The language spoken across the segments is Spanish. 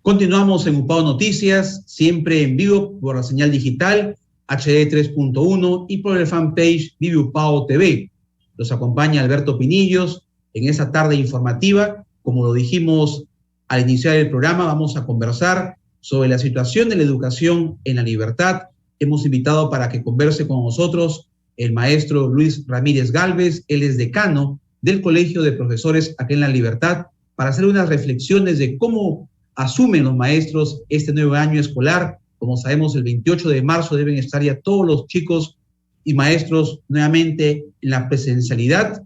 Continuamos en UPAO Noticias, siempre en vivo por la señal digital HD 3.1 y por el fanpage Vive UPAO TV. Los acompaña Alberto Pinillos en esta tarde informativa. Como lo dijimos al iniciar el programa, vamos a conversar sobre la situación de la educación en La Libertad. Hemos invitado para que converse con nosotros el maestro Luis Ramírez Gálvez. Él es decano del Colegio de Profesores aquí en La Libertad, para hacer unas reflexiones de cómo asumen los maestros este nuevo año escolar. Como sabemos, el 28 de marzo deben estar ya todos los chicos y maestros nuevamente en la presencialidad.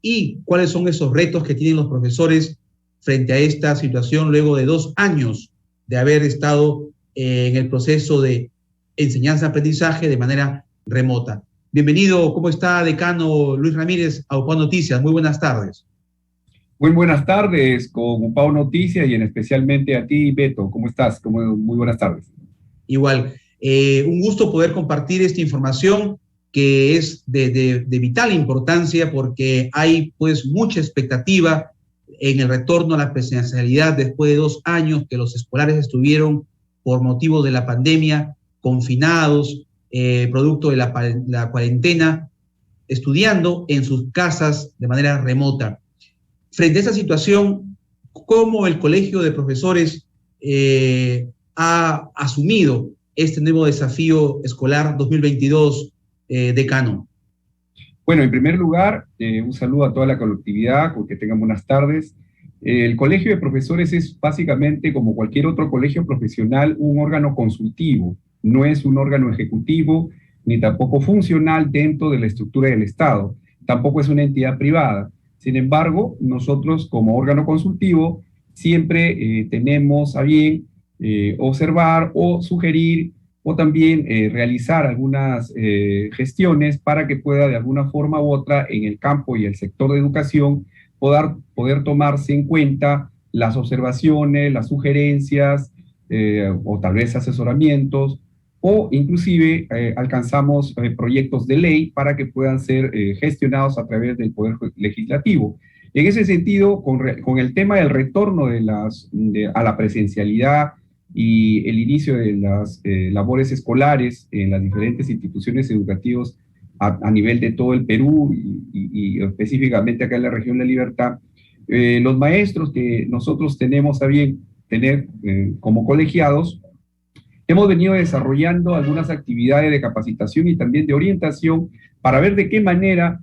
¿Y cuáles son esos retos que tienen los profesores frente a esta situación luego de 2 años de haber estado en el proceso de enseñanza-aprendizaje de manera remota? Bienvenido, ¿cómo está, decano Luis Ramírez, a UPAO Noticias? Muy buenas tardes. Muy buenas tardes con UPAO Noticias y en especialmente a ti, Beto. ¿Cómo estás? Muy buenas tardes. Igual, un gusto poder compartir esta información que es de vital importancia, porque hay pues mucha expectativa en el retorno a la presencialidad después de 2 años que los escolares estuvieron por motivo de la pandemia confinados, producto de la cuarentena, estudiando en sus casas de manera remota. Frente a esta situación, ¿cómo el Colegio de Profesores ha asumido este nuevo desafío escolar 2022, decano? Bueno, en primer lugar, un saludo a toda la colectividad, que tengan buenas tardes. El Colegio de Profesores es básicamente, como cualquier otro colegio profesional, un órgano consultivo. No es un órgano ejecutivo, ni tampoco funcional dentro de la estructura del Estado. Tampoco es una entidad privada. Sin embargo, nosotros como órgano consultivo siempre tenemos a bien observar o sugerir o también realizar algunas gestiones para que pueda de alguna forma u otra en el campo y el sector de educación poder tomarse en cuenta las observaciones, las sugerencias o tal vez asesoramientos o inclusive alcanzamos proyectos de ley para que puedan ser gestionados a través del Poder Legislativo. En ese sentido, con el tema del retorno a la presencialidad y el inicio de las labores escolares en las diferentes instituciones educativas a nivel de todo el Perú y específicamente acá en la región de La Libertad, los maestros que nosotros tenemos a bien tener como colegiados, hemos venido desarrollando algunas actividades de capacitación y también de orientación para ver de qué manera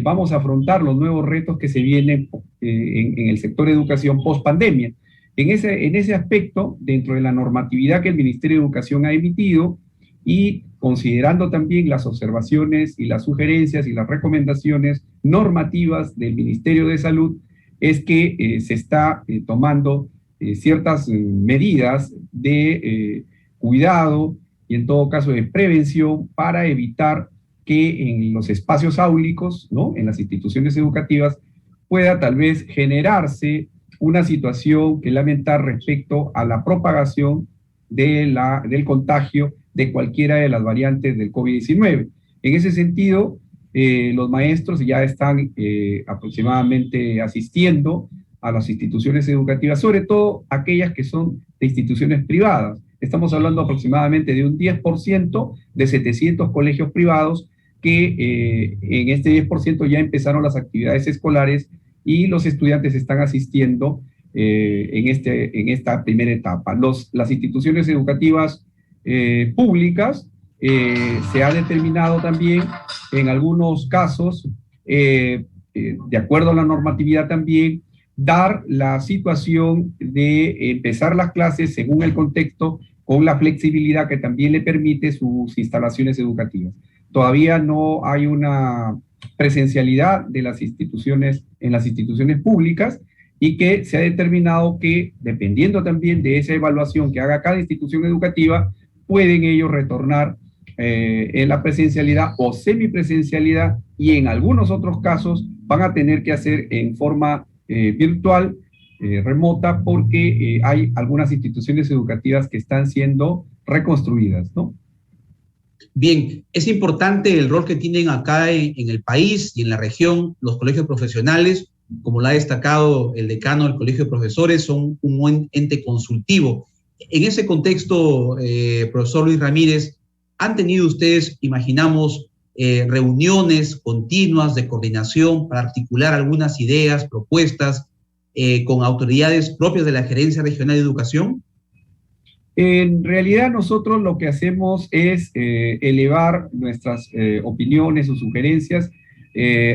vamos a afrontar los nuevos retos que se vienen en el sector de educación post pandemia. En ese aspecto, dentro de la normatividad que el Ministerio de Educación ha emitido y considerando también las observaciones y las sugerencias y las recomendaciones normativas del Ministerio de Salud, es que se está tomando ciertas medidas de cuidado y en todo caso de prevención para evitar que en los espacios áulicos, ¿no?, en las instituciones educativas, pueda tal vez generarse una situación que lamentar respecto a la propagación del contagio de cualquiera de las variantes del COVID-19. En ese sentido, los maestros ya están aproximadamente asistiendo a las instituciones educativas, sobre todo aquellas que son de instituciones privadas. Estamos hablando aproximadamente de un 10% de 700 colegios privados que en este 10% ya empezaron las actividades escolares y los estudiantes están asistiendo en esta primera etapa. Las instituciones educativas públicas se ha determinado también en algunos casos, de acuerdo a la normatividad también, dar la situación de empezar las clases según el contexto con la flexibilidad que también le permite sus instalaciones educativas. Todavía no hay una presencialidad de las instituciones en las instituciones públicas y que se ha determinado que, dependiendo también de esa evaluación que haga cada institución educativa, pueden ellos retornar en la presencialidad o semipresencialidad y en algunos otros casos van a tener que hacer en forma virtual, remota, porque hay algunas instituciones educativas que están siendo reconstruidas, ¿no? Bien, es importante el rol que tienen acá en el país y en la región los colegios profesionales. como lo ha destacado el decano del Colegio de Profesores, son un ente consultivo. En ese contexto, profesor Luis Ramírez, ¿han tenido ustedes, imaginamos, reuniones continuas de coordinación para articular algunas ideas, propuestas con autoridades propias de la Gerencia Regional de Educación? En realidad nosotros lo que hacemos es elevar nuestras opiniones o sugerencias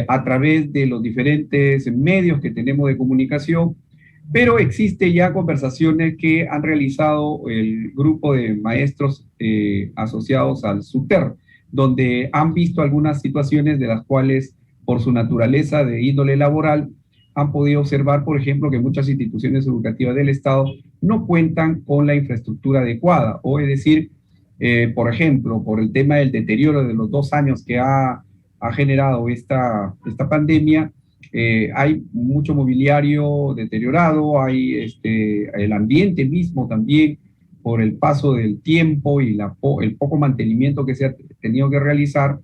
a través de los diferentes medios que tenemos de comunicación, pero existe ya conversaciones que han realizado el grupo de maestros asociados al SUTER, donde han visto algunas situaciones de las cuales, por su naturaleza de índole laboral, han podido observar, por ejemplo, que muchas instituciones educativas del Estado no cuentan con la infraestructura adecuada, o es decir, por ejemplo, por el tema del deterioro de los 2 años que ha generado esta pandemia, hay mucho mobiliario deteriorado, hay el ambiente mismo también, por el paso del tiempo y el poco mantenimiento que se ha tenido que realizar,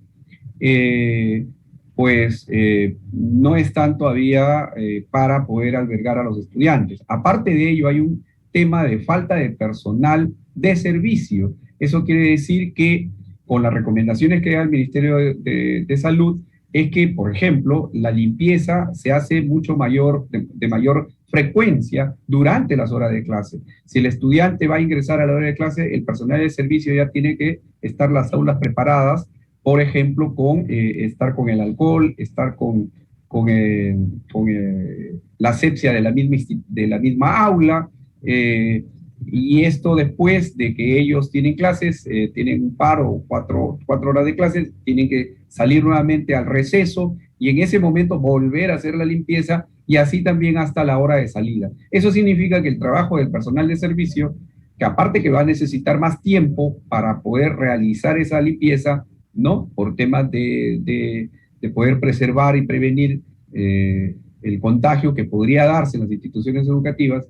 no están todavía para poder albergar a los estudiantes. Aparte de ello, hay un tema de falta de personal de servicio. Eso quiere decir que con las recomendaciones que da el Ministerio de Salud, es que, por ejemplo, la limpieza se hace de mayor frecuencia durante las horas de clase. Si el estudiante va a ingresar a la hora de clase, el personal de servicio ya tiene que estar las aulas preparadas, por ejemplo, estar con el alcohol, estar con la asepsia de la misma aula, y esto después de que ellos tienen clases, tienen un par o cuatro horas de clases, tienen que salir nuevamente al receso y en ese momento volver a hacer la limpieza y así también hasta la hora de salida. Eso significa que el trabajo del personal de servicio, que aparte que va a necesitar más tiempo para poder realizar esa limpieza, ¿no? Por temas de poder preservar y prevenir el contagio que podría darse en las instituciones educativas,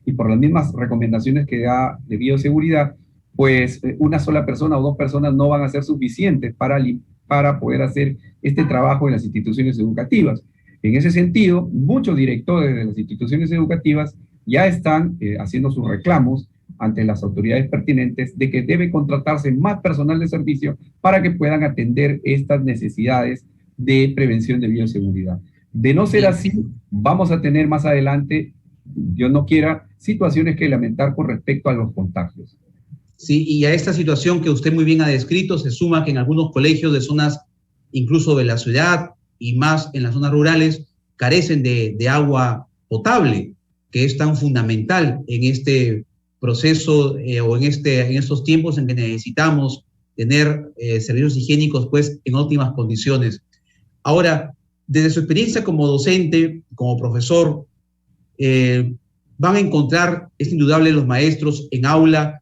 y por las mismas recomendaciones que da de bioseguridad, pues una sola persona o 2 personas no van a ser suficientes para poder hacer este trabajo en las instituciones educativas. En ese sentido, muchos directores de las instituciones educativas ya están haciendo sus reclamos ante las autoridades pertinentes de que debe contratarse más personal de servicio para que puedan atender estas necesidades de prevención de bioseguridad. De no ser así, vamos a tener más adelante, Dios no quiera, situaciones que lamentar con respecto a los contagios. Sí, y a esta situación que usted muy bien ha descrito, se suma que en algunos colegios de zonas incluso de la ciudad y más en las zonas rurales carecen de agua potable, que es tan fundamental en este proceso o en estos tiempos en que necesitamos tener servicios higiénicos pues en óptimas condiciones. Ahora, desde su experiencia como docente, como profesor, van a encontrar, es indudable, los maestros en aula,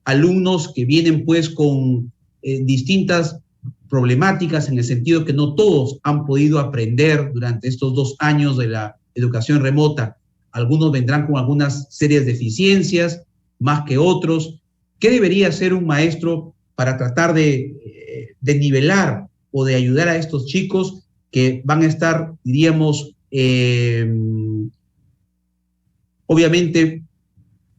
alumnos que vienen pues con distintas problemáticas en el sentido que no todos han podido aprender durante estos 2 años de la educación remota. Algunos vendrán con algunas serias deficiencias, más que otros. ¿Qué debería hacer un maestro para tratar de nivelar o de ayudar a estos chicos que van a estar, diríamos, obviamente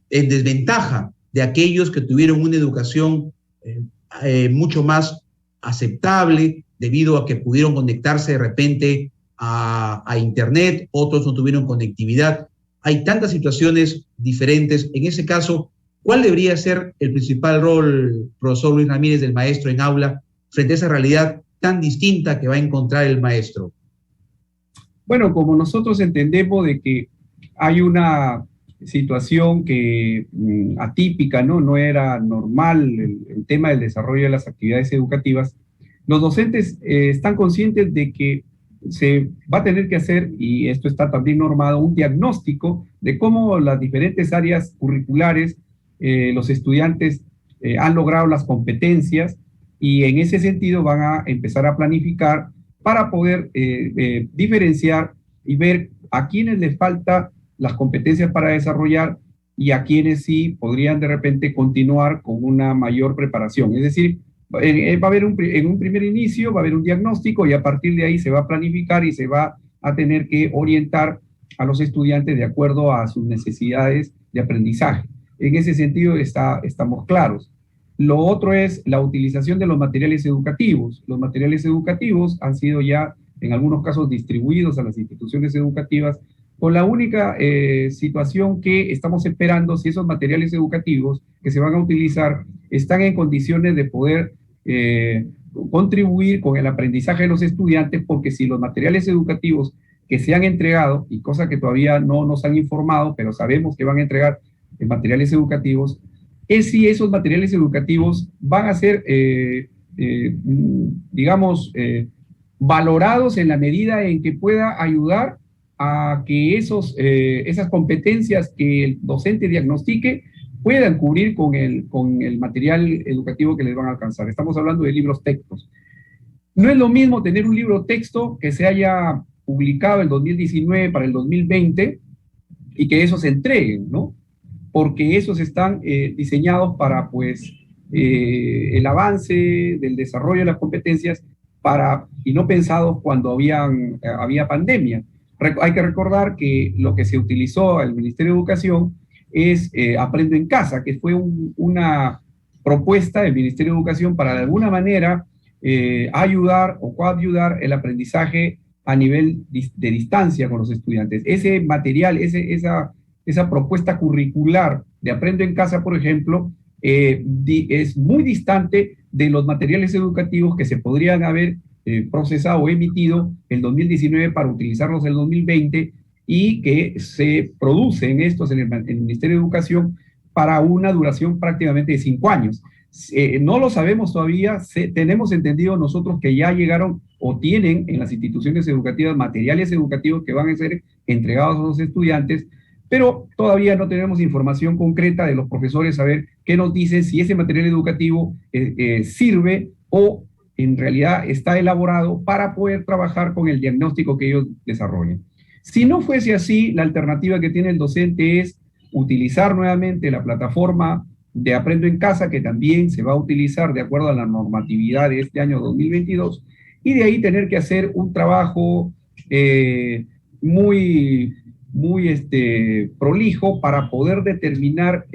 en desventaja de aquellos que tuvieron una educación mucho más aceptable debido a que pudieron conectarse de repente a Internet, otros no tuvieron conectividad? Hay tantas situaciones diferentes. En ese caso, ¿cuál debería ser el principal rol, profesor Luis Ramírez, del maestro en aula frente a esa realidad tan distinta que va a encontrar el maestro? Bueno, como nosotros entendemos de que hay una situación que atípica, no era normal el tema del desarrollo de las actividades educativas, los docentes están conscientes de que se va a tener que hacer, y esto está también normado, un diagnóstico de cómo las diferentes áreas curriculares, los estudiantes han logrado las competencias, y en ese sentido van a empezar a planificar para poder diferenciar y ver a quienes les falta las competencias para desarrollar y a quienes sí podrían de repente continuar con una mayor preparación. Es decir, va a haber en un primer inicio va a haber un diagnóstico y a partir de ahí se va a planificar y se va a tener que orientar a los estudiantes de acuerdo a sus necesidades de aprendizaje. En ese sentido estamos claros. Lo otro es la utilización de los materiales educativos. Los materiales educativos han sido ya en algunos casos distribuidos a las instituciones educativas, con la única situación que estamos esperando si esos materiales educativos que se van a utilizar están en condiciones de poder contribuir con el aprendizaje de los estudiantes, porque si los materiales educativos que se han entregado, y cosa que todavía no nos han informado, pero sabemos que van a entregar materiales educativos, es si esos materiales educativos van a ser, valorados en la medida en que pueda ayudar a que esas competencias que el docente diagnostique puedan cubrir con el material educativo que les van a alcanzar. Estamos hablando de libros textos. No es lo mismo tener un libro texto que se haya publicado en 2019 para el 2020 y que esos se entreguen, ¿no? Porque esos están diseñados para, pues, el avance del desarrollo de las competencias y no pensados cuando había pandemia. Hay que recordar que lo que se utilizó el Ministerio de Educación es Aprendo en Casa, que fue una propuesta del Ministerio de Educación para de alguna manera ayudar o coayudar el aprendizaje a nivel de distancia con los estudiantes. Ese material, esa propuesta curricular de Aprendo en Casa, por ejemplo, es muy distante de los materiales educativos que se podrían haber procesado o emitido en 2019 para utilizarlos en el 2020 y que se producen estos en el Ministerio de Educación para una duración prácticamente de 5 años. No lo sabemos todavía, tenemos entendido nosotros que ya llegaron o tienen en las instituciones educativas materiales educativos que van a ser entregados a los estudiantes, pero todavía no tenemos información concreta de los profesores a ver qué nos dicen si ese material educativo sirve o en realidad está elaborado para poder trabajar con el diagnóstico que ellos desarrollen. Si no fuese así, la alternativa que tiene el docente es utilizar nuevamente la plataforma de Aprendo en Casa, que también se va a utilizar de acuerdo a la normatividad de este año 2022, y de ahí tener que hacer un trabajo muy prolijo para poder determinar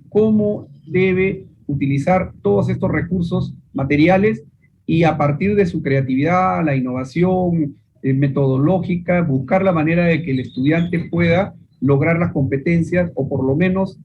cómo debe utilizar todos estos recursos materiales y a partir de su creatividad, la innovación metodológica, buscar la manera de que el estudiante pueda lograr las competencias o por lo menos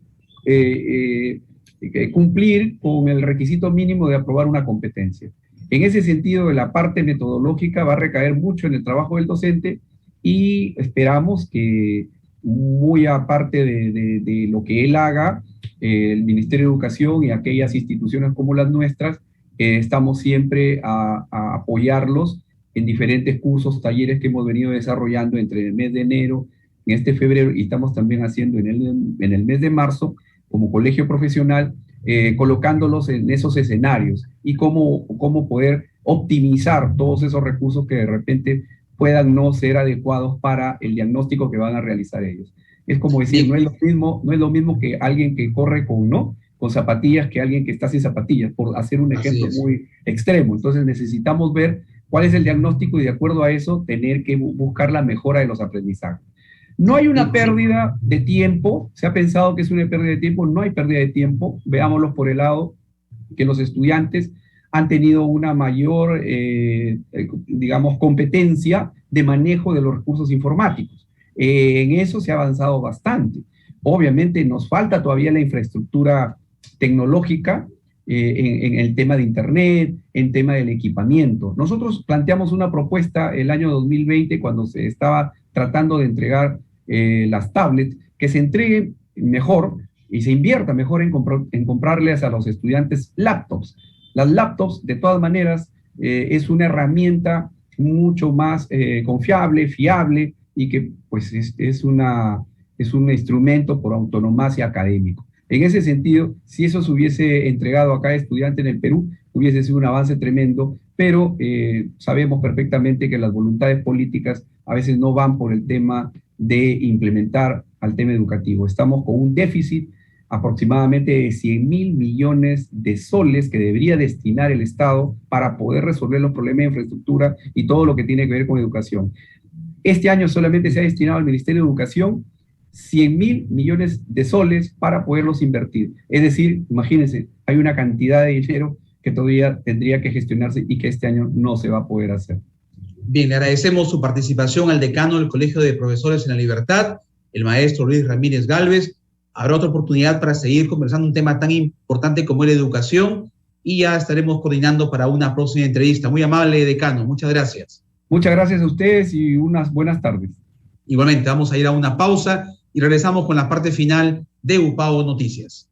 cumplir con el requisito mínimo de aprobar una competencia. En ese sentido, la parte metodológica va a recaer mucho en el trabajo del docente y esperamos que muy aparte de lo que él haga, el Ministerio de Educación y aquellas instituciones como las nuestras, estamos siempre a apoyarlos en diferentes cursos, talleres que hemos venido desarrollando entre el mes de enero, en este febrero, y estamos también haciendo en el mes de marzo, como colegio profesional, colocándolos en esos escenarios y cómo poder optimizar todos esos recursos que de repente puedan no ser adecuados para el diagnóstico que van a realizar ellos. Es como decir, no es lo mismo que alguien que corre con zapatillas que alguien que está sin zapatillas, por hacer un ejemplo muy extremo. Entonces necesitamos ver cuál es el diagnóstico y de acuerdo a eso tener que buscar la mejora de los aprendizajes. No hay una pérdida de tiempo, se ha pensado que es una pérdida de tiempo, no hay pérdida de tiempo, veámoslo por el lado que los estudiantes han tenido una mayor, competencia de manejo de los recursos informáticos. En eso se ha avanzado bastante. Obviamente nos falta todavía la infraestructura tecnológica en el tema de Internet, en tema del equipamiento. Nosotros planteamos una propuesta el año 2020 cuando se estaba tratando de entregar las tablets, que se entreguen mejor y se invierta mejor en comprarles a los estudiantes laptops. Las laptops, de todas maneras, es una herramienta mucho más confiable, fiable y que pues es un instrumento por autonomacia académico. En ese sentido, si eso se hubiese entregado a cada estudiante en el Perú, hubiese sido un avance tremendo, pero sabemos perfectamente que las voluntades políticas a veces no van por el tema de implementar al tema educativo. Estamos con un déficit aproximadamente de 100.000 millones de soles que debería destinar el Estado para poder resolver los problemas de infraestructura y todo lo que tiene que ver con educación. Este año solamente se ha destinado al Ministerio de Educación 100.000 millones de soles para poderlos invertir. Es decir, imagínense, hay una cantidad de dinero que todavía tendría que gestionarse y que este año no se va a poder hacer. Bien, le agradecemos su participación al decano del Colegio de Profesores en la Libertad, el maestro Luis Ramírez Gálvez. Habrá otra oportunidad para seguir conversando un tema tan importante como la educación y ya estaremos coordinando para una próxima entrevista. Muy amable, decano. Muchas gracias. Muchas gracias a ustedes y unas buenas tardes. Igualmente, vamos a ir a una pausa y regresamos con la parte final de UPAO Noticias.